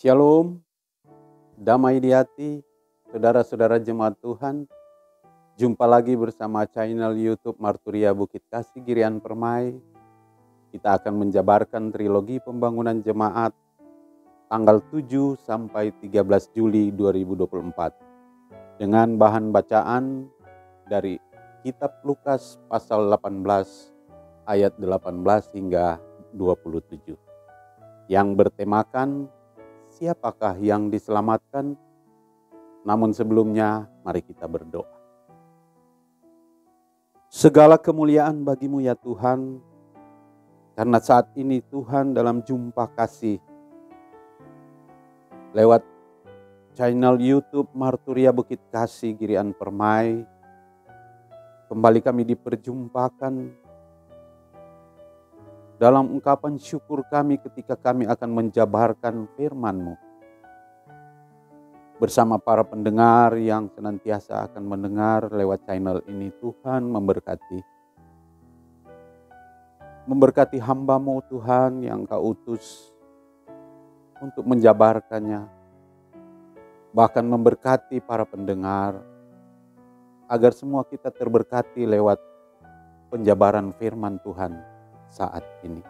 Shalom, damai di hati, saudara-saudara jemaat Tuhan. Jumpa lagi bersama channel YouTube Marturia Bukit Kasih Girian Permai. Kita akan menjabarkan trilogi pembangunan jemaat tanggal 7 sampai 13 Juli 2024. Dengan bahan bacaan dari Kitab Lukas pasal 18 ayat 18 hingga 27. Yang bertemakan siapakah yang diselamatkan? Namun sebelumnya, mari kita berdoa. Segala kemuliaan bagimu ya Tuhan, karena saat ini Tuhan dalam jumpa kasih, lewat channel YouTube Marturia Bukit Kasih Girian Permai, kembali kami diperjumpakan dalam ungkapan syukur kami ketika kami akan menjabarkan firman-Mu. Bersama para pendengar yang senantiasa akan mendengar lewat channel ini, Tuhan memberkati hamba-Mu Tuhan yang Kau utus untuk menjabarkannya. Bahkan memberkati para pendengar agar semua kita terberkati lewat penjabaran firman Tuhan saat ini.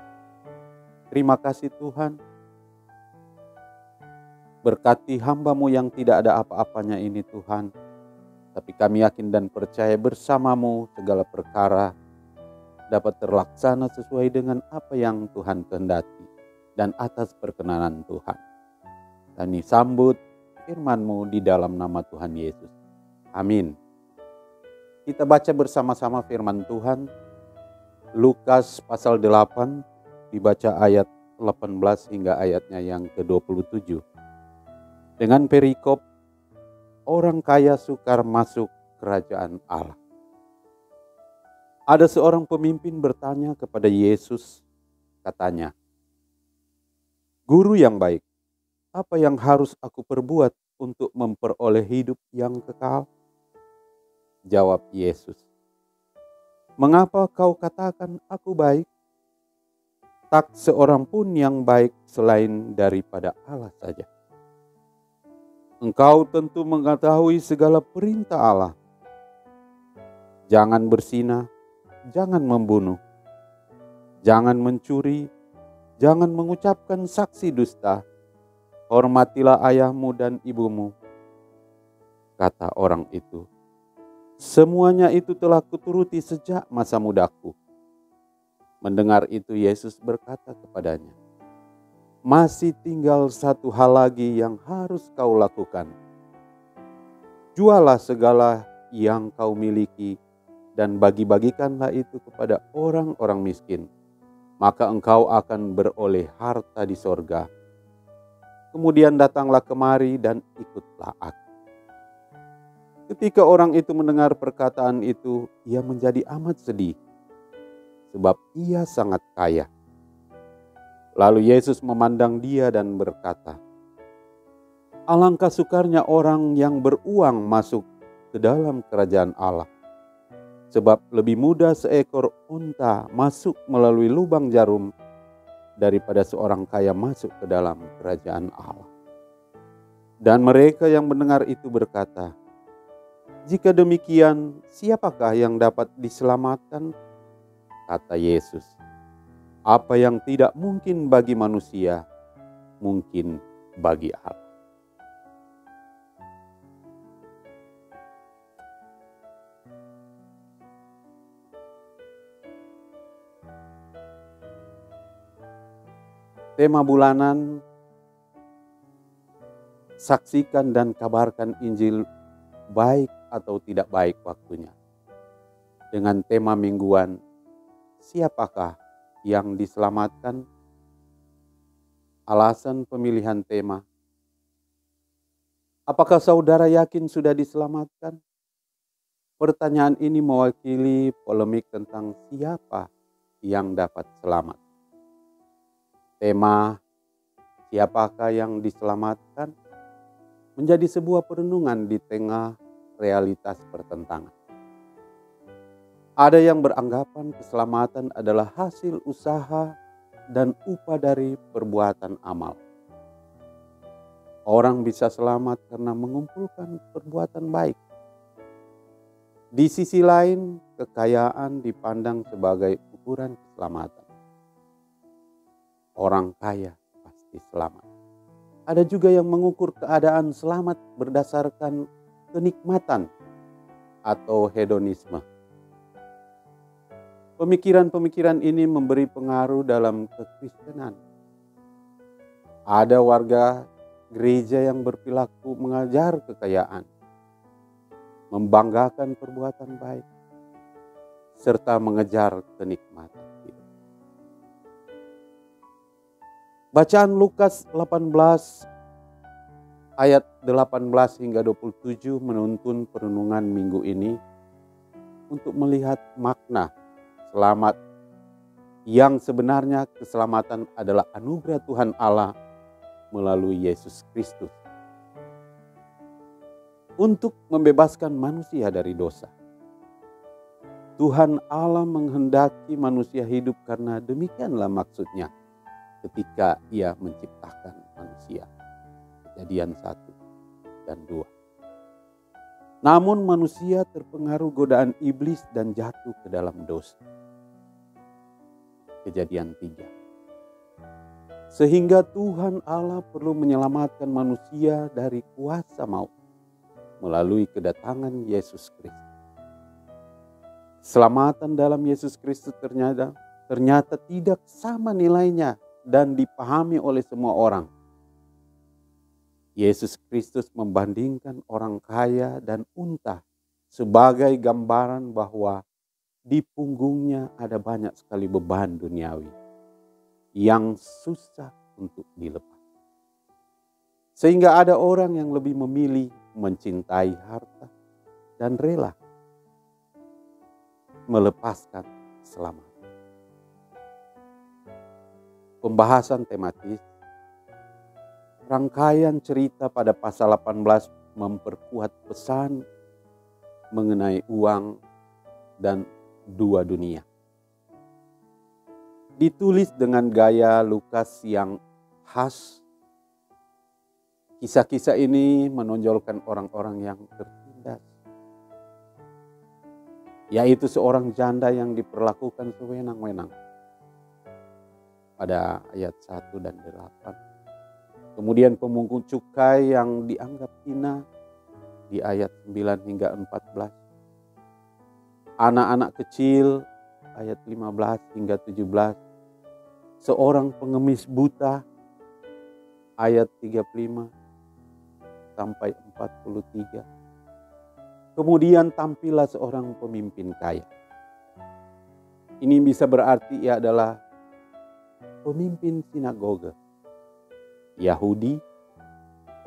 Terima kasih Tuhan. Berkati hamba-Mu yang tidak ada apa-apanya ini Tuhan. Tapi kami yakin dan percaya bersama-Mu segala perkara dapat terlaksana sesuai dengan apa yang Tuhan kehendaki. Dan atas perkenanan Tuhan. Kami sambut firman-Mu di dalam nama Tuhan Yesus. Amin. Kita baca bersama-sama firman Tuhan. Lukas pasal 8 dibaca ayat 18 hingga ayatnya yang ke-27. Dengan perikop, orang kaya sukar masuk kerajaan Allah. Ada seorang pemimpin bertanya kepada Yesus, katanya, "Guru yang baik, apa yang harus aku perbuat untuk memperoleh hidup yang kekal?" Jawab Yesus, "Mengapa kau katakan aku baik? Tak seorang pun yang baik selain daripada Allah saja. Engkau tentu mengetahui segala perintah Allah. Jangan berzina, jangan membunuh, jangan mencuri, jangan mengucapkan saksi dusta, hormatilah ayahmu dan ibumu." Kata orang itu, "Semuanya itu telah kuturuti sejak masa mudaku." Mendengar itu Yesus berkata kepadanya, "Masih tinggal satu hal lagi yang harus kau lakukan. Jualah segala yang kau miliki dan bagi-bagikanlah itu kepada orang-orang miskin. Maka engkau akan beroleh harta di sorga. Kemudian datanglah kemari dan ikutlah aku." Ketika orang itu mendengar perkataan itu, ia menjadi amat sedih, sebab ia sangat kaya. Lalu Yesus memandang dia dan berkata, "Alangkah sukarnya orang yang beruang masuk ke dalam kerajaan Allah. Sebab lebih mudah seekor unta masuk melalui lubang jarum daripada seorang kaya masuk ke dalam kerajaan Allah." Dan mereka yang mendengar itu berkata, "Jika demikian, siapakah yang dapat diselamatkan?" Kata Yesus, "Apa yang tidak mungkin bagi manusia, mungkin bagi Allah." Tema bulanan, saksikan dan kabarkan Injil baik atau tidak baik waktunya. Dengan tema mingguan, siapakah yang diselamatkan? Alasan pemilihan tema. Apakah saudara yakin sudah diselamatkan? Pertanyaan ini mewakili polemik tentang siapa yang dapat selamat. Tema siapakah yang diselamatkan menjadi sebuah perenungan di tengah realitas pertentangan. Ada yang beranggapan keselamatan adalah hasil usaha dan upah dari perbuatan amal. Orang bisa selamat karena mengumpulkan perbuatan baik. Di sisi lain, kekayaan dipandang sebagai ukuran keselamatan. Orang kaya pasti selamat. Ada juga yang mengukur keadaan selamat berdasarkan kenikmatan atau hedonisme. Pemikiran-pemikiran ini memberi pengaruh dalam kekristenan. Ada warga gereja yang berperilaku mengajar kekayaan, membanggakan perbuatan baik, serta mengejar kenikmatan hidup. Bacaan Lukas 18 ayat 18 hingga 27 menuntun perenungan minggu ini untuk melihat makna selamat yang sebenarnya keselamatan adalah anugerah Tuhan Allah melalui Yesus Kristus untuk membebaskan manusia dari dosa. Tuhan Allah menghendaki manusia hidup karena demikianlah maksudnya ketika Ia menciptakan manusia. Kejadian 1 dan 2. Namun manusia terpengaruh godaan iblis dan jatuh ke dalam dosa. Kejadian 3. Sehingga Tuhan Allah perlu menyelamatkan manusia dari kuasa maut melalui kedatangan Yesus Kristus. Keselamatan dalam Yesus Kristus ternyata tidak sama nilainya dan dipahami oleh semua orang. Yesus Kristus membandingkan orang kaya dan unta sebagai gambaran bahwa di punggungnya ada banyak sekali beban duniawi yang susah untuk dilepas. Sehingga ada orang yang lebih memilih mencintai harta dan rela melepaskan keselamatan. Pembahasan tematis, rangkaian cerita pada pasal 18 memperkuat pesan mengenai uang dan dua dunia. Ditulis dengan gaya Lukas yang khas. Kisah-kisah ini menonjolkan orang-orang yang tertindas, yaitu seorang janda yang diperlakukan sewenang-wenang pada ayat 1 dan 8. Kemudian pemungut cukai yang dianggap hina di ayat 9 hingga 14. Anak-anak kecil ayat 15 hingga 17. Seorang pengemis buta ayat 35 sampai 43. Kemudian tampillah seorang pemimpin kaya. Ini bisa berarti ia adalah pemimpin sinagoga, Yahudi,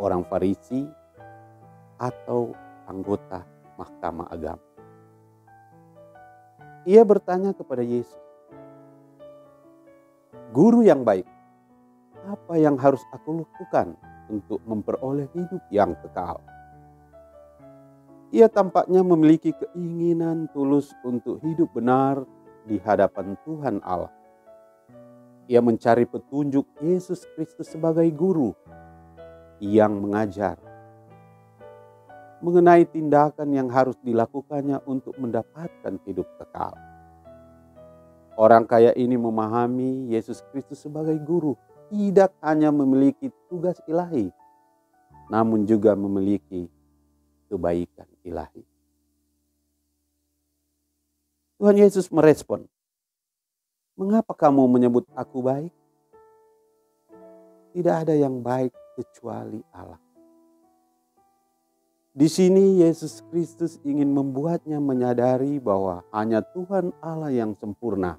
orang Farisi, atau anggota mahkamah agama. Ia bertanya kepada Yesus, "Guru yang baik, apa yang harus aku lakukan untuk memperoleh hidup yang kekal?" Ia tampaknya memiliki keinginan tulus untuk hidup benar di hadapan Tuhan Allah. Ia mencari petunjuk Yesus Kristus sebagai guru yang mengajar mengenai tindakan yang harus dilakukannya untuk mendapatkan hidup kekal. Orang kaya ini memahami Yesus Kristus sebagai guru tidak hanya memiliki tugas ilahi, namun juga memiliki kebaikan ilahi. Tuhan Yesus merespon, "Mengapa kamu menyebut aku baik? Tidak ada yang baik kecuali Allah." Di sini Yesus Kristus ingin membuatnya menyadari bahwa hanya Tuhan Allah yang sempurna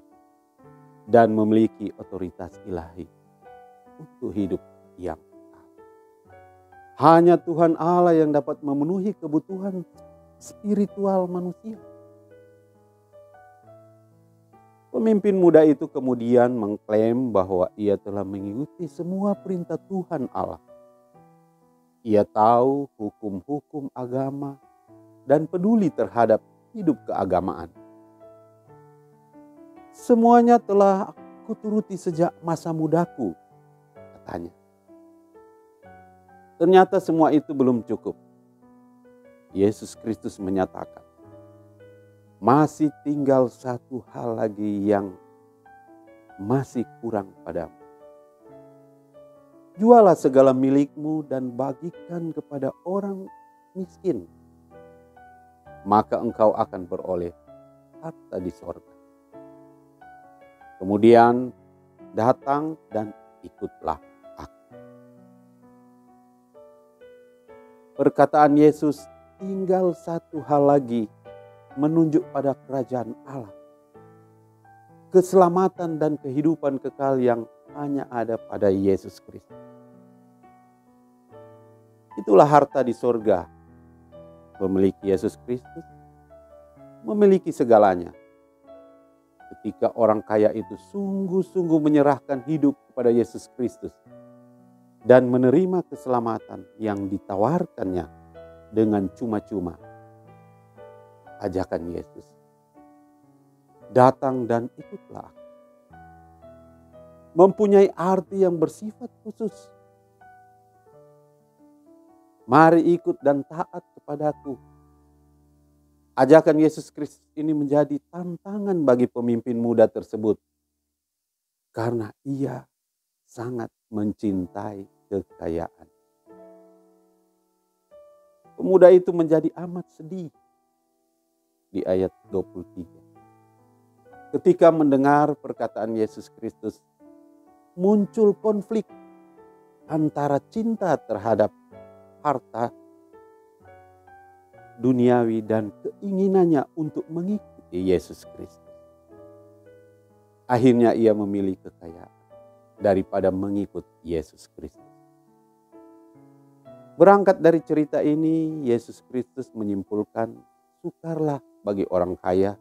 dan memiliki otoritas ilahi untuk hidup yang kekal. Hanya Tuhan Allah yang dapat memenuhi kebutuhan spiritual manusia. Pemimpin muda itu kemudian mengklaim bahwa ia telah mengikuti semua perintah Tuhan Allah. Ia tahu hukum-hukum agama dan peduli terhadap hidup keagamaan. "Semuanya telah aku turuti sejak masa mudaku," katanya. Ternyata semua itu belum cukup. Yesus Kristus menyatakan, masih tinggal satu hal lagi yang masih kurang padamu. Jualah segala milikmu dan bagikan kepada orang miskin, maka engkau akan beroleh harta di sorga. Kemudian datang dan ikutlah aku. Perkataan Yesus, tinggal satu hal lagi, menunjuk pada kerajaan Allah. Keselamatan dan kehidupan kekal yang hanya ada pada Yesus Kristus. Itulah harta di sorga. Memiliki Yesus Kristus, memiliki segalanya. Ketika orang kaya itu sungguh-sungguh menyerahkan hidup kepada Yesus Kristus dan menerima keselamatan yang ditawarkannya dengan cuma-cuma. Ajakan Yesus, datang dan ikutlah, mempunyai arti yang bersifat khusus. Mari ikut dan taat kepadaku. Ajakan Yesus Kristus ini menjadi tantangan bagi pemimpin muda tersebut, karena ia sangat mencintai kekayaan. Pemuda itu menjadi amat sedih di ayat 23. Ketika mendengar perkataan Yesus Kristus, muncul konflik antara cinta terhadap harta duniawi dan keinginannya untuk mengikuti Yesus Kristus. Akhirnya ia memilih kekayaan daripada mengikut Yesus Kristus. Berangkat dari cerita ini, Yesus Kristus menyimpulkan, sukarlah bagi orang kaya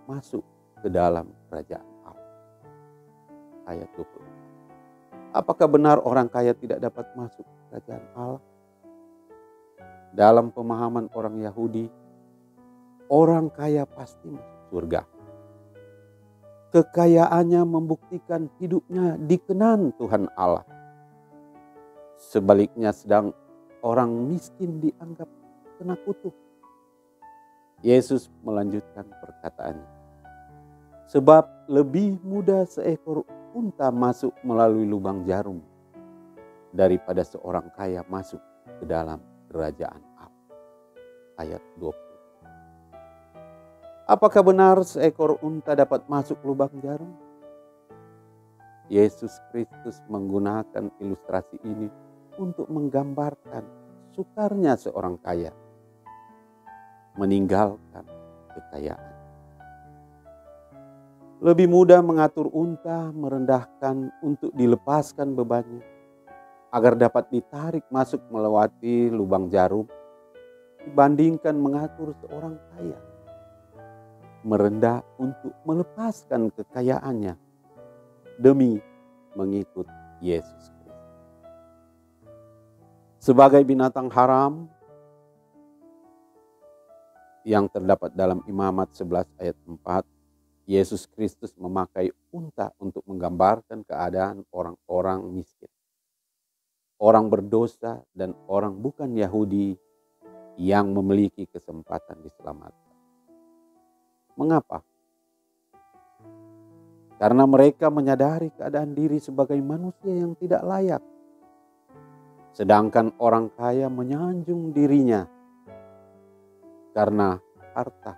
masuk ke dalam kerajaan Allah. Ayat 24. Apakah benar orang kaya tidak dapat masuk ke kerajaan Allah? Dalam pemahaman orang Yahudi, orang kaya pasti masuk surga. Kekayaannya membuktikan hidupnya dikenan Tuhan Allah. Sebaliknya sedang orang miskin dianggap kena kutuk. Yesus melanjutkan perkataannya. Sebab lebih mudah seekor unta masuk melalui lubang jarum daripada seorang kaya masuk ke dalam kerajaan Allah. Ayat 20. Apakah benar seekor unta dapat masuk lubang jarum? Yesus Kristus menggunakan ilustrasi ini untuk menggambarkan sukarnya seorang kaya meninggalkan kekayaan. Lebih mudah mengatur unta, merendahkan untuk dilepaskan bebannya, agar dapat ditarik masuk melewati lubang jarum, dibandingkan mengatur seorang kaya merendah untuk melepaskan kekayaannya demi mengikut Yesus Kristus. Sebagai binatang haram yang terdapat dalam Imamat 11 ayat 4, Yesus Kristus memakai unta untuk menggambarkan keadaan orang-orang miskin, orang berdosa dan orang bukan Yahudi yang memiliki kesempatan diselamatkan. Mengapa? Karena mereka menyadari keadaan diri sebagai manusia yang tidak layak. Sedangkan orang kaya menyanjung dirinya karena harta.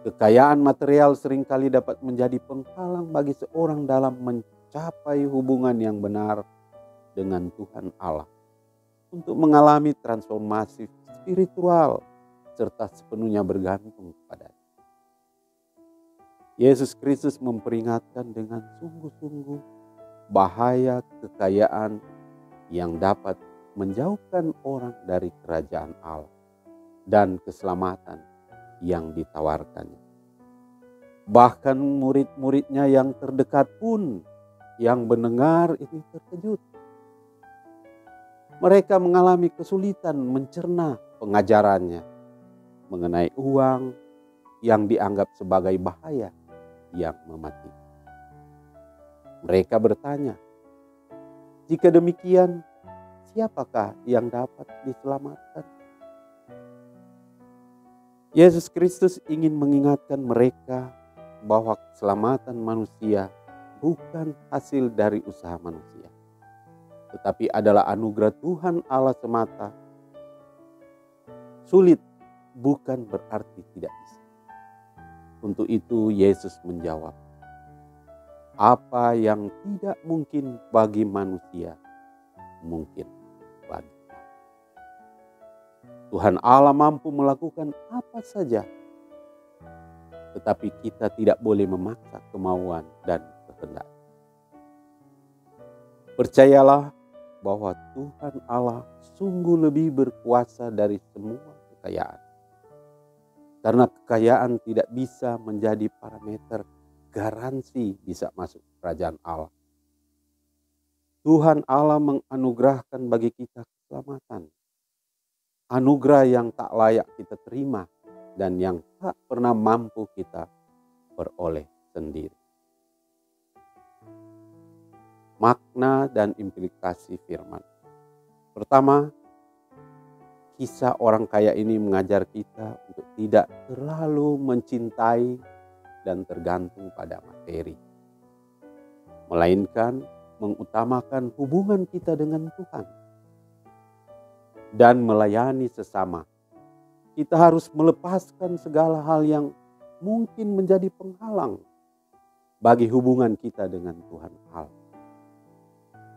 Kekayaan material seringkali dapat menjadi penghalang bagi seorang dalam mencapai hubungan yang benar dengan Tuhan Allah, untuk mengalami transformasi spiritual serta sepenuhnya bergantung kepada-Nya. Yesus Kristus memperingatkan dengan sungguh-sungguh bahaya kekayaan yang dapat menjauhkan orang dari kerajaan Allah dan keselamatan yang ditawarkannya. Bahkan murid-muridnya yang terdekat pun yang mendengar ini terkejut. Mereka mengalami kesulitan mencerna pengajarannya mengenai uang yang dianggap sebagai bahaya yang mematikan. Mereka bertanya, jika demikian, siapakah yang dapat diselamatkan? Yesus Kristus ingin mengingatkan mereka bahwa keselamatan manusia bukan hasil dari usaha manusia, tetapi adalah anugerah Tuhan Allah semata. Sulit bukan berarti tidak bisa. Untuk itu Yesus menjawab, apa yang tidak mungkin bagi manusia, mungkin bagi Allah. Tuhan Allah mampu melakukan apa saja, tetapi kita tidak boleh memaksa kemauan dan kehendak. Percayalah bahwa Tuhan Allah sungguh lebih berkuasa dari semua kekayaan. Karena kekayaan tidak bisa menjadi parameter garansi bisa masuk kerajaan Allah. Tuhan Allah menganugerahkan bagi kita keselamatan. Anugerah yang tak layak kita terima dan yang tak pernah mampu kita peroleh sendiri. Makna dan implikasi firman. Pertama, kisah orang kaya ini mengajar kita untuk tidak terlalu mencintai dan tergantung pada materi, melainkan mengutamakan hubungan kita dengan Tuhan dan melayani sesama. Kita harus melepaskan segala hal yang mungkin menjadi penghalang bagi hubungan kita dengan Tuhan Allah.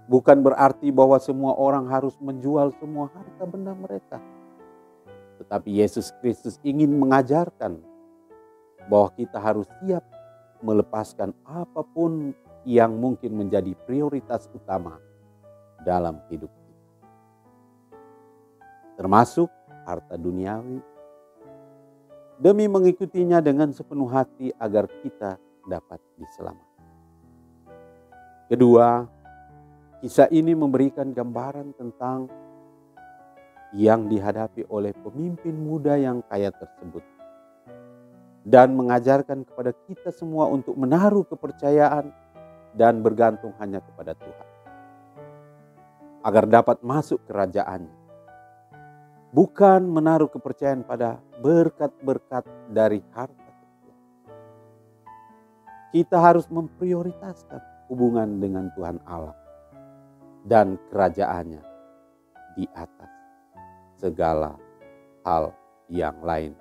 Bukan berarti bahwa semua orang harus menjual semua harta benda mereka. Tetapi Yesus Kristus ingin mengajarkan bahwa kita harus siap melepaskan apapun yang mungkin menjadi prioritas utama dalam hidup kita. Termasuk harta duniawi, demi mengikutinya dengan sepenuh hati agar kita dapat diselamatkan. Kedua, kisah ini memberikan gambaran tentang yang dihadapi oleh pemimpin muda yang kaya tersebut dan mengajarkan kepada kita semua untuk menaruh kepercayaan dan bergantung hanya kepada Tuhan agar dapat masuk kerajaannya. Bukan menaruh kepercayaan pada berkat-berkat dari harta. Kita harus memprioritaskan hubungan dengan Tuhan Allah dan kerajaannya di atas segala hal yang lain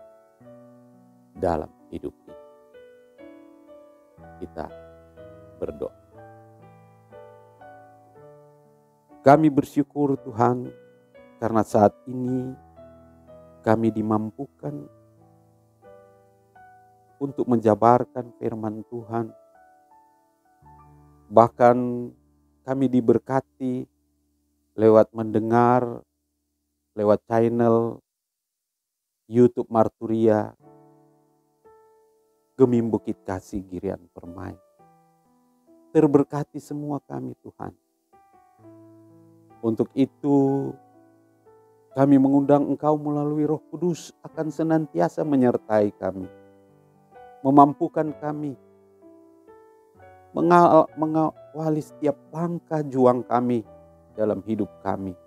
dalam hidup ini. Kita berdoa. Kami bersyukur Tuhan, karena saat ini kami dimampukan untuk menjabarkan firman Tuhan. Bahkan kami diberkati lewat mendengar, lewat channel YouTube Marturia, Gemim Bukit Kasih Girian Permai. Terberkati semua kami Tuhan. Untuk itu kami mengundang Engkau melalui Roh Kudus akan senantiasa menyertai kami, memampukan kami, mengawali setiap langkah juang kami dalam hidup kami,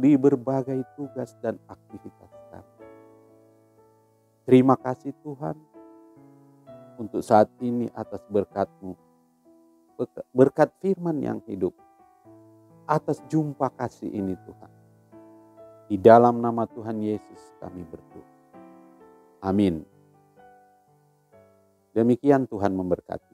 di berbagai tugas dan aktivitas kami. Terima kasih Tuhan untuk saat ini atas berkat-Mu, berkat firman yang hidup, atas jumpa kasih ini Tuhan. Di dalam nama Tuhan Yesus kami berdoa. Amin. Demikian Tuhan memberkati.